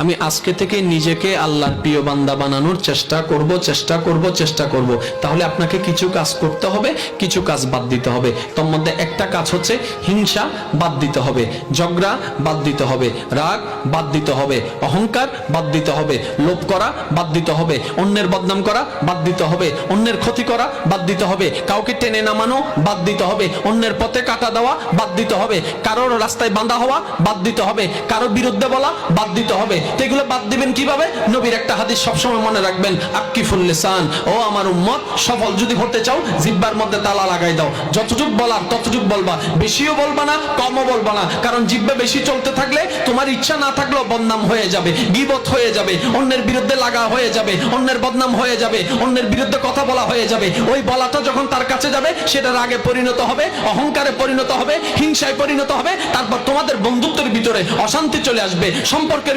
আমি আজকে থেকে নিজেকে আল্লাহর প্রিয় বান্দা বানানোর চেষ্টা করব। তাহলে আপনাকে কিছু কাজ করতে হবে, কিছু কাজ বাদ দিতে হবে। তোর মধ্যে একটা কাজ হচ্ছে হিংসা বাদ দিতে হবে, ঝগড়া বাদ দিতে হবে, রাগ বাদ দিতে হবে, অহংকার বাদ দিতে হবে, লোভ করা বাদ দিতে হবে, অন্যের বদনাম করা বাদ দিতে হবে, অন্যের ক্ষতি করা বাদ দিতে হবে, কাউকে টেনে নামানো বাদ দিতে হবে, অন্যের পথে কাটা দেওয়া বাদ দিতে হবে, কারোর রাস্তায় বাঁধা হওয়া বাদ দিতে হবে, কারোর বিরুদ্ধে বলা বাদ দিতে হবে। তো এগুলো বাদ দিবেন কিভাবে? নবীর একটা হাদিস সবসময় মনে রাখবেন, আক্কিফুল লিসান, ও আমার উম্মত, সফল যদি হতে চাও জিহ্বার মধ্যে তালা লাগাই দাও। যতটুকু বলার ততটুকু বলবা, বেশিও বলবা না, কমও বলবা না। কারণ জিহ্বা বেশি চলতে থাকলে তোমার ইচ্ছা না থাকলেও বদনাম হয়ে যাবে, গীবত হয়ে যাবে, অন্যের বিরুদ্ধে লাগা হয়ে যাবে, অন্যের বদনাম হয়ে যাবে, অন্যের বিরুদ্ধে কথা বলা হয়ে যাবে। ওই বলাটা যখন তার কাছে যাবে সেটা রাগে পরিণত হবে, অহংকারে পরিণত হবে, হিংসায় পরিণত হবে। তারপর তোমাদের বন্ধুত্বের ভিতরে অশান্তি চলে আসবে, সম্পর্কের